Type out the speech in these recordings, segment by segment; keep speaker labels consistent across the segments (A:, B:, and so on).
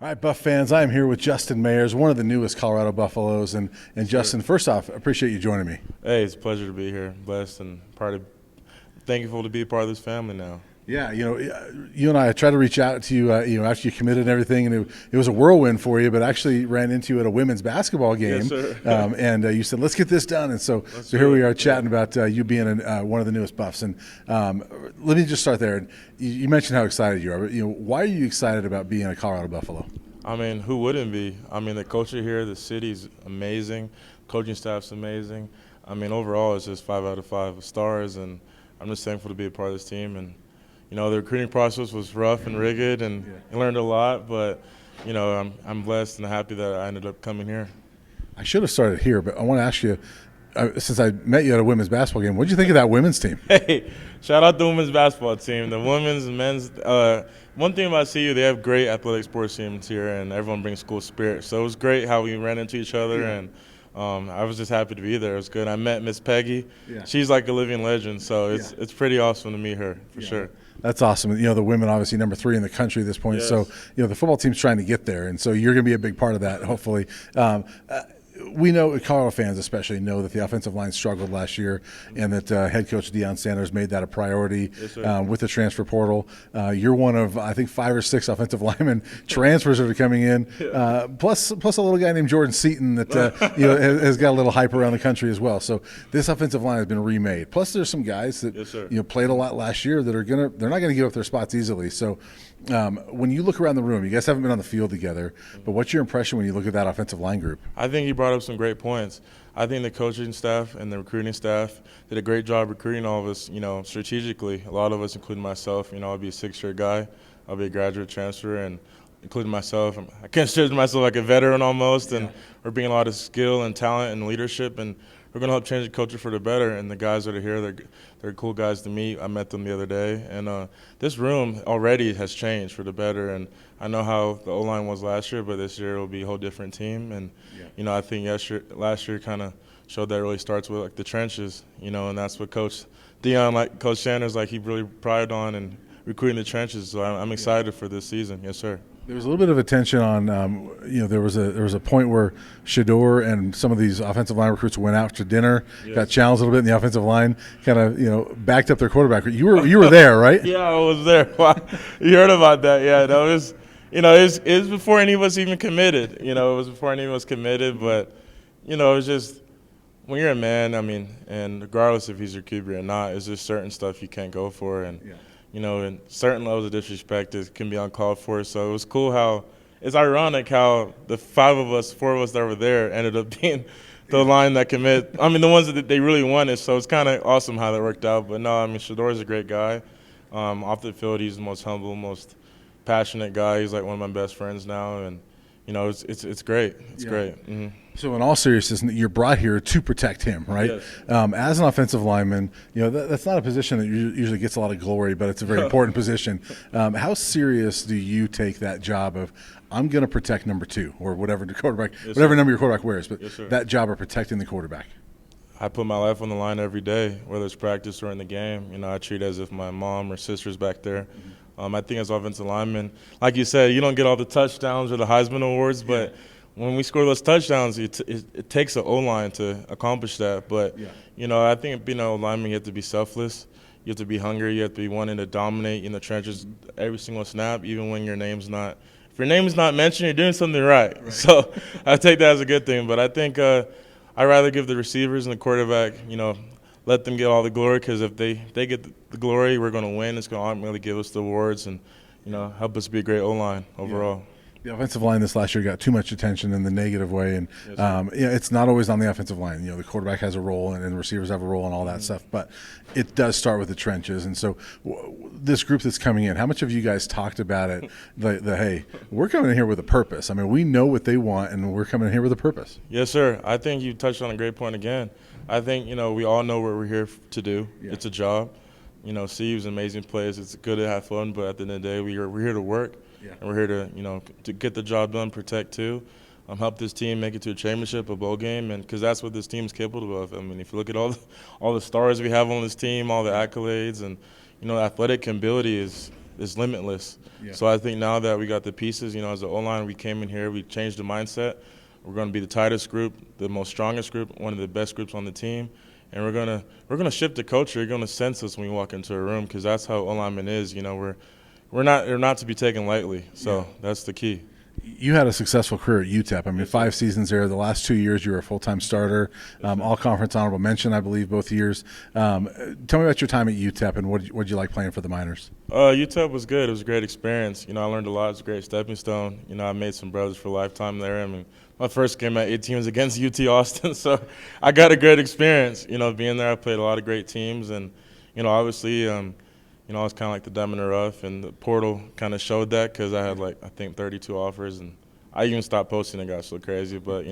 A: All right, Buff fans, I am here with Justin Mayers, one of the newest Colorado Buffaloes. And Justin, first off, I appreciate you joining me.
B: Hey, it's a pleasure to be here. Blessed and thankful to be a part of this family now.
A: Yeah, you and I tried to reach out to you, after you committed and everything, and it was a whirlwind for you, but actually ran into you at a women's basketball game.
B: Yes, sir.
A: And you said, let's get this done. And so here we are chatting about you being one of the newest Buffs. And let me just start there. You mentioned how excited you are. Why are you excited about being a Colorado Buffalo?
B: I mean, who wouldn't be? I mean, the culture here, the city's amazing. Coaching staff's amazing. I mean, overall, it's just 5 out of 5 stars, and I'm just thankful to be a part of this team. And the recruiting process was rough and rigid, and I learned a lot. But I'm blessed and happy that I ended up coming here.
A: I should have started here, but I want to ask you, since I met you at a women's basketball game, what did you think of that women's team?
B: Hey, shout out the women's basketball team, the women's and men's. One thing about CU, they have great athletic sports teams here, and everyone brings school spirit. So it was great how we ran into each other, and I was just happy to be there. It was good. I met Miss Peggy. Yeah. She's like a living legend, so it's pretty awesome to meet her for sure.
A: That's awesome. The women obviously number 3 in the country at this point.
B: Yes.
A: So the football team's trying to get there, and so you're going to be a big part of that, hopefully. We know, Colorado fans especially, know that the offensive line struggled last year, and that head coach Deion Sanders made that a priority with the transfer portal. You're one of, I think, 5 or 6 offensive linemen transfers that are coming in, plus a little guy named Jordan Seaton that has got a little hype around the country as well. So this offensive line has been remade. Plus, there's some guys that played a lot last year that they're not going to give up their spots easily. So when you look around the room, you guys haven't been on the field together, but what's your impression when you look at that offensive line group?
B: I think you brought up some great points. I think the coaching staff and the recruiting staff did a great job recruiting all of us, strategically. A lot of us, including myself, I'll be a 6-year guy. I'll be a graduate transfer, and including myself, I consider myself like a veteran almost, and we're bringing a lot of skill and talent and leadership, and we're going to help change the culture for the better. And the guys that are here, they're cool guys to meet. I met them the other day. And this room already has changed for the better. And I know how the O-line was last year, but this year it will be a whole different team. And, I think last year kind of showed that it really starts with the trenches, and that's what Coach Deion, Coach Sanders, he really prided on and recruiting the trenches. So I'm excited for this season. Yes, sir.
A: There was a little bit of attention on, there was a point where Shedeur and some of these offensive line recruits went out to dinner, got challenged a little bit, and the offensive line kind of, backed up their quarterback. You were there, right?
B: Yeah, I was there. You heard about that? Yeah, that was, it was before any of us even committed. It was before any of us committed, but it was just when you're a man. And regardless if he's your QB or not, it's just certain stuff you can't go for, and. And certain levels of disrespect can be uncalled for. So it was cool how it's ironic how the 4 of us that were there ended up being the line that commit. The ones that they really wanted. So it's kind of awesome how that worked out. But no, Shedeur is a great guy. Off the field, he's the most humble, most passionate guy. He's like one of my best friends now, and it's great. It's great. Mm-hmm.
A: So in all seriousness, you're brought here to protect him, right?
B: Yes.
A: As an offensive lineman, that's not a position that usually gets a lot of glory, but it's a very important position. How serious do you take that job of, I'm going to protect number 2 or whatever the quarterback, whatever number your quarterback wears, but that job of protecting the quarterback?
B: I put my life on the line every day, whether it's practice or in the game. I treat it as if my mom or sister's back there. I think as offensive linemen, like you said, you don't get all the touchdowns or the Heisman Awards, but when we score those touchdowns, it takes an O-line to accomplish that. But, I think being an O-lineman, you have to be selfless. You have to be hungry. You have to be wanting to dominate in the trenches every single snap, even when your name's not – if your name's not mentioned, you're doing something right. So I take that as a good thing. But I think I'd rather give the receivers and the quarterback, let them get all the glory, because if they get the glory, we're going to win. It's going to ultimately give us the awards and, help us be a great O-line overall.
A: The offensive line this last year got too much attention in the negative way, and it's not always on the offensive line. The quarterback has a role, and the receivers have a role, and all that stuff. But it does start with the trenches. And so, this group that's coming in, how much have you guys talked about it? Hey, we're coming in here with a purpose. We know what they want, and we're coming in here with a purpose.
B: Yes, sir. I think you touched on a great point again. I think we all know what we're here to do. It's a job. CU's an amazing place. It's good to have fun, but at the end of the day, we're here to work. And we're here to get the job done, protect too, help this team make it to a championship, a bowl game, and because that's what this team is capable of. If you look at all the stars we have on this team, all the accolades, and athletic ability is is limitless.
A: Yeah.
B: So I think now that we got the pieces, as an O-line, we came in here, we changed the mindset. We're going to be the tightest group, the most strongest group, one of the best groups on the team, and we're gonna shift the culture. You're gonna sense us when you walk into a room because that's how O-lineman is. We're not to be taken lightly. So that's the key.
A: You had a successful career at UTEP. I mean, 5 seasons there. The last 2 years, you were a full-time starter, all-conference honorable mention, I believe, both years. Tell me about your time at UTEP and what did you like playing for the Miners?
B: UTEP was good. It was a great experience. I learned a lot. It was a great stepping stone. I made some brothers for a lifetime there. I mean, my first game at 18 was against UT Austin, so I got a great experience. Being there, I played a lot of great teams, and obviously, I was kind of like the diamond in the rough, and the portal kind of showed that because I had I think 32 offers, and I even stopped posting. It got so crazy, but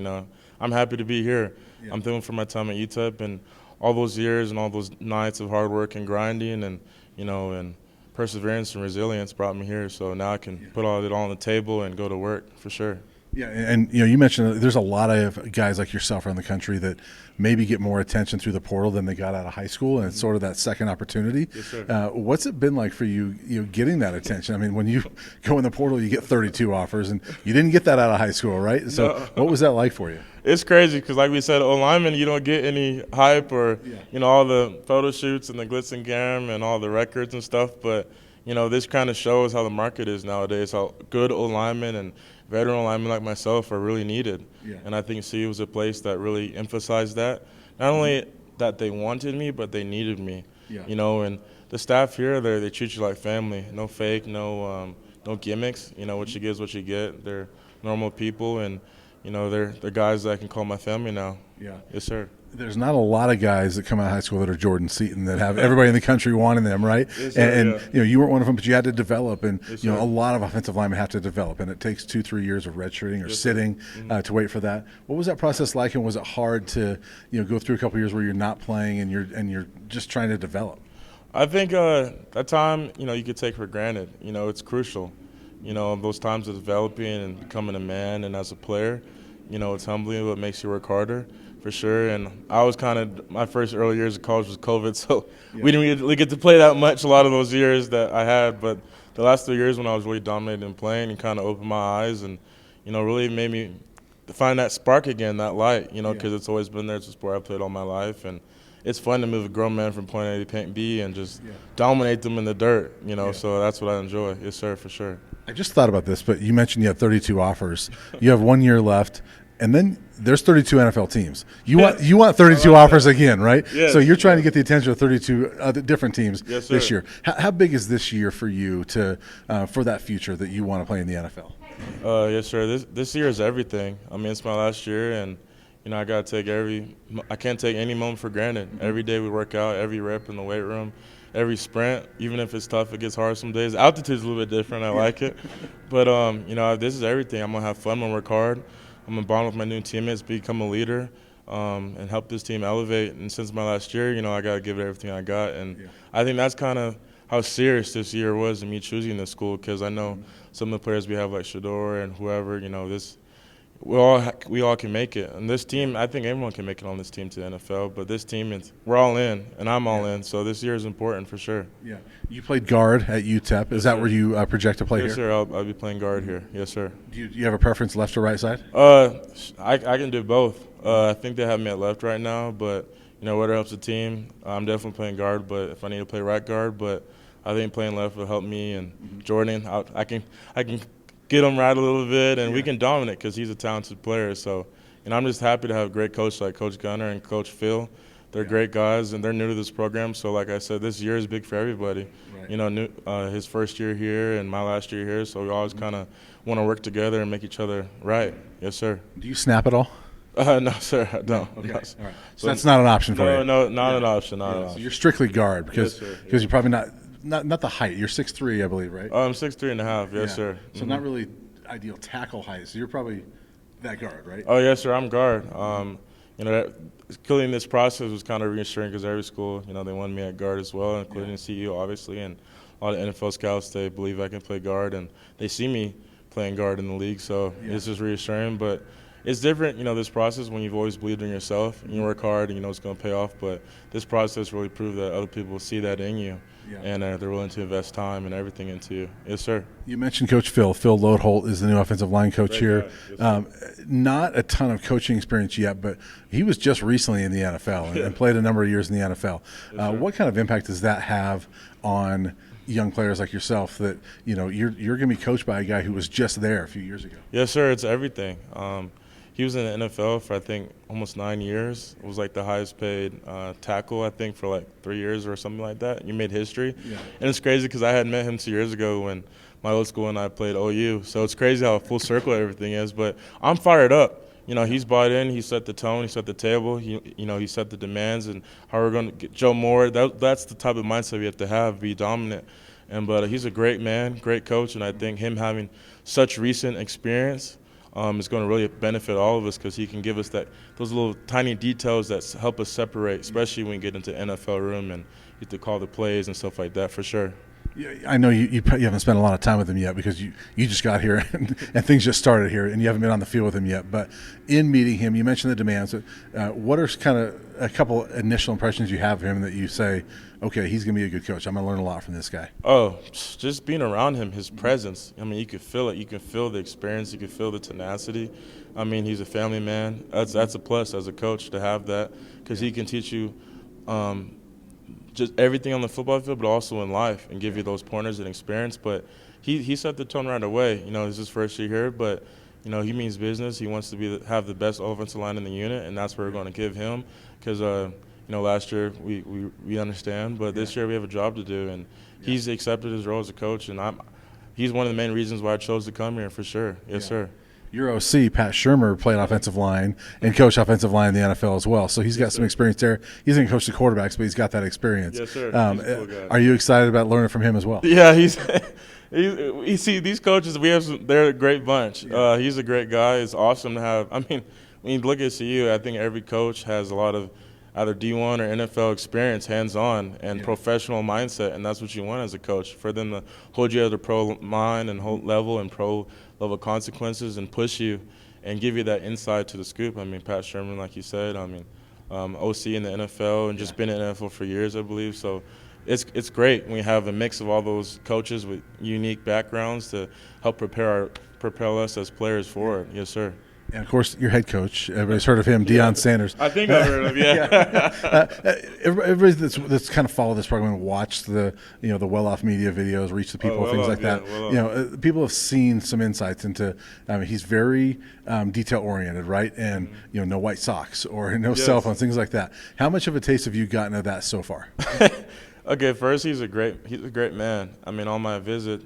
B: I'm happy to be here. Yeah. I'm thankful for my time at UTEP and all those years and all those nights of hard work and grinding, and and perseverance and resilience brought me here. So now I can put all it on the table and go to work for sure.
A: Yeah, and you mentioned there's a lot of guys like yourself around the country that maybe get more attention through the portal than they got out of high school, and it's sort of that second opportunity.
B: Yes, sir.
A: What's it been like for you, getting that attention? I mean, when you go in the portal, you get 32 offers, and you didn't get that out of high school, right? So
B: No.
A: What was that like for you?
B: It's crazy because, like we said, O-lineman, you don't get any hype or all the photo shoots and the glitz and glam and all the records and stuff, but this kind of shows how the market is nowadays, how good O-linemen and veteran linemen like myself are really needed. Yeah. And I think CU was a place that really emphasized that. Not only that they wanted me, but they needed me. Yeah. And the staff here, they treat you like family. No fake, no gimmicks. What you get is what you get. They're normal people, and they're guys that I can call my family now. Yeah. Yes, sir.
A: There's not a lot of guys that come out of high school that are Jordan Seaton that have everybody in the country wanting them, right?
B: Yes, sir,
A: and you weren't one of them, but you had to develop, and
B: yes,
A: a lot of offensive linemen have to develop, and it takes 2-3 years of redshirting or sitting to wait for that. What was that process like, and was it hard to go through a couple of years where you're not playing and you're just trying to develop?
B: I think that time you could take for granted. It's crucial. Those times of developing and becoming a man and as a player, it's humbling, but it makes you work harder. For sure, and I was my first early years of college was COVID, so we didn't really get to play that much a lot of those years that I had, but the last 3 years when I was really dominating and playing and kind of opened my eyes and, really made me find that spark again, that light, because it's always been there. It's a sport I've played all my life, and it's fun to move a grown man from point A to point B and just dominate them in the dirt, so that's what I enjoy. Yes, sir, for sure.
A: I just thought about this, but you mentioned you had 32 offers. You have 1 year left. And then there's 32 NFL teams. You want 32 offers again, right?
B: Yes.
A: So you're trying to get the attention of 32 other different teams this year. How big is this year for you for that future that you want to play in the NFL?
B: Yes, sir. This year is everything. I mean, it's my last year, and I got to take I can't take any moment for granted. Every day we work out, every rep in the weight room, every sprint, even if it's tough, it gets hard some days. Altitude's a little bit different. I like it. But, this is everything. I'm going to have fun. I'm going to work hard. I'm going to bond with my new teammates, become a leader, and help this team elevate. And since my last year, I got to give it everything I got. And I think that's kind of how serious this year was in me choosing this school, because I know some of the players we have like Shador and whoever, we all can make it. And this team, I think everyone can make it on this team to the NFL, but this team, we're all in, and I'm all in. So this year is important for sure. Yeah.
A: You played guard at UTEP. Is that where you project to play here?
B: Yes, sir. I'll be playing guard here. Yes, sir.
A: Do you have a preference, left or right side?
B: I can do both. I think they have me at left right now, but, whatever helps the team. I'm definitely playing guard, but if I need to play right guard, but I think playing left will help me and Jordan. I can get him right a little bit, and we can dominate because he's a talented player. So, I'm just happy to have a great coach like Coach Gunner and Coach Phil. They're great guys, and they're new to this program. So, like I said, this year is big for everybody. Right. His first year here and my last year here, so we always kind of want to work together and make each other right. Yes, sir.
A: Do you snap at all?
B: No, sir, I don't.
A: Okay.
B: No.
A: All right. So that's not an option for you?
B: No, not an option, not an option.
A: So you're strictly guard because
B: yes,
A: you're probably not the height. You're 6'3", I believe, right?
B: I'm 6'3.5", yes, sir.
A: So not really ideal tackle height. So you're probably that guard, right?
B: Oh, yes, sir, I'm guard. Killing this process was kind of reassuring because every school, they wanted me at guard as well, including CU, obviously, and a lot of NFL scouts, they believe I can play guard, and they see me playing guard in the league, so it's just reassuring. But, it's different, this process when you've always believed in yourself and you work hard and it's going to pay off. But this process really proved that other people see that in you, and they're willing to invest time and everything into you. Yes, sir.
A: You mentioned Coach Phil. Phil Lodeholt is the new offensive line coach here. Not a ton of coaching experience yet, but he was just recently in the NFL and played a number of years in the NFL. What kind of impact does that have on young players like yourself that you're going to be coached by a guy who was just there a few years ago?
B: Yes, sir. It's everything. He was in the NFL for, I think, almost 9 years. It was like the highest paid tackle, I think, for like 3 years or something like that. You made history. And it's crazy because I had met him 2 years ago when my old school and I played OU. So it's crazy how full circle everything is. But I'm fired up. He's bought in. He set the tone. He set the table. He set the demands and how we're going to get Joe Moore. That's the type of mindset we have to have, be dominant. But he's a great man, great coach, and I think him having such recent experience is going to really benefit all of us because he can give us those little tiny details that help us separate, especially when we get into NFL room and you have to call the plays and stuff like that for sure.
A: I know you haven't spent a lot of time with him yet because you just got here and things just started here and you haven't been on the field with him yet. But in meeting him, you mentioned the demands. What are kind of a couple initial impressions you have of him that you say, okay, he's going to be a good coach. I'm going to learn a lot from this guy?
B: Oh, just being around him, his presence. I mean, you can feel it. You can feel the experience. You can feel the tenacity. I mean, he's a family man. That's a plus as a coach to have that because he can teach you just everything on the football field, but also in life, and give you those pointers and experience. But he set the tone right away. It's his first year here, but he means business. He wants to have the best offensive line in the unit, and that's what we're going to give him. Because last year we understand, but this year we have a job to do, and he's accepted his role as a coach, and he's one of the main reasons why I chose to come here for sure. Yes, sir.
A: Your OC, Pat Shurmur, played offensive line and coached offensive line in the NFL as well. So he's got some experience there. He's going to coach the quarterbacks, but he's got that experience.
B: Yes, sir. He's a cool guy.
A: Are you excited about learning from him as well?
B: Yeah, you see, these coaches, they're a great bunch. He's a great guy. It's awesome to have. I mean, when you look at CU, I think every coach has a lot of either D1 or NFL experience, hands-on, and professional mindset, and that's what you want as a coach, for them to hold you at a pro mind and level and pro level consequences and push you and give you that insight to the scoop. I mean, Pat Shurmur, like you said, OC in the NFL and just been in the NFL for years, I believe. So it's great when we have a mix of all those coaches with unique backgrounds to help propel us as players forward. Yes, sir.
A: And, of course, your head coach, everybody's heard of him, Deion Sanders.
B: I think I've heard of him,
A: everybody that's kind of followed this program and watched the well-off media videos, Reach the People, things like that. People have seen some insights into he's very detail-oriented, right? And, no white socks or no cell phones, things like that. How much of a taste have you gotten of that so far?
B: Okay, first, he's a great man. I mean, on my visit,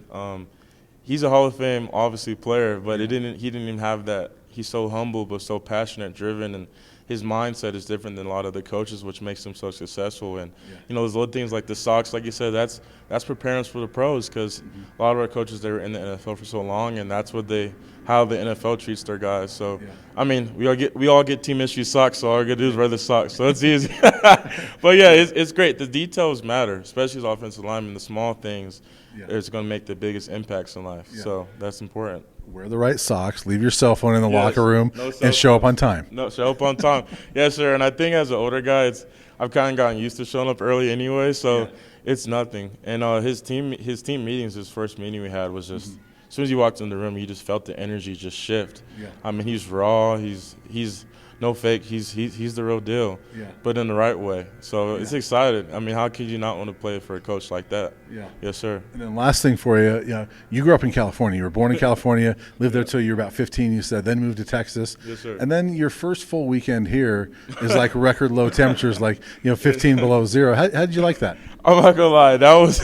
B: he's a Hall of Fame, obviously, player, but he didn't even have that. He's so humble but so passionate, driven, and his mindset is different than a lot of the coaches, which makes him so successful. And those little things like the socks, like you said, that's preparing us for the pros, because a lot of our coaches, they were in the NFL for so long, and that's how the NFL treats their guys. So I mean, we all get team issue socks, so all we gotta do is wear the socks, so it's easy. But yeah, it's great. The details matter, especially as offensive linemen. The small things is going to make the biggest impacts in life. So that's important.
A: Wear the right socks, leave your cell phone in the locker room, and show up on time.
B: No, show up on time. Yes, sir. And I think as an older guy, I've kind of gotten used to showing up early anyway, so it's nothing. And his team meetings, his first meeting we had was just as soon as you walked in the room, you just felt the energy just shift. I mean, he's raw. He's no fake. He's the real deal, but in the right way. So it's excited. I mean, how could you not want to play for a coach like that? Yes, sir.
A: And then last thing for you, you grew up in California. You were born in California, lived there till you were about 15, you said, then moved to Texas.
B: Yes, sir.
A: And then your first full weekend here is like record low temperatures, like 15 below zero. How did you like that?
B: I'm not gonna lie, that was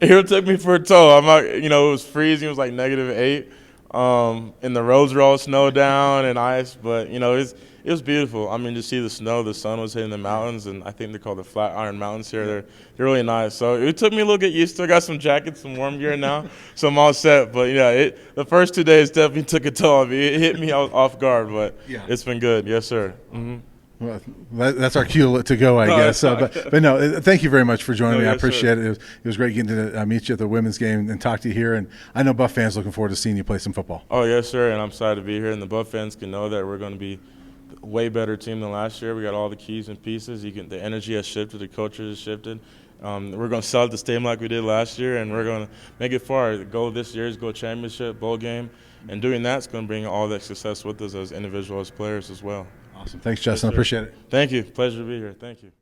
B: it took me for a toll. It was freezing. It was like -8. And the roads were all snowed down and ice, but it was beautiful. I mean, to see the snow, the sun was hitting the mountains, and I think they're called the Flatiron Mountains here. They're really nice. So it took me a little get used to. I got some jackets, some warm gear now, so I'm all set. But the first 2 days definitely took a toll on me. It hit me off guard, but it's been good. Yes, sir.
A: Well, that's our cue to go, I guess. So, but no, thank you very much for joining me. I
B: yes,
A: appreciate it. It was great getting to meet you at the women's game and talk to you here. And I know Buff fans looking forward to seeing you play some football.
B: Oh, yes, sir, and I'm excited to be here. And the Buff fans can know that we're going to be a way better team than last year. We got all the keys and pieces. The energy has shifted. The culture has shifted. We're going to sell out the stadium like we did last year, and we're going to make it far. The goal this year is go championship, bowl game, and doing that's going to bring all that success with us as individuals, as players as well.
A: Awesome. Thanks, Justin. I appreciate it.
B: Thank you. Pleasure to be here. Thank you.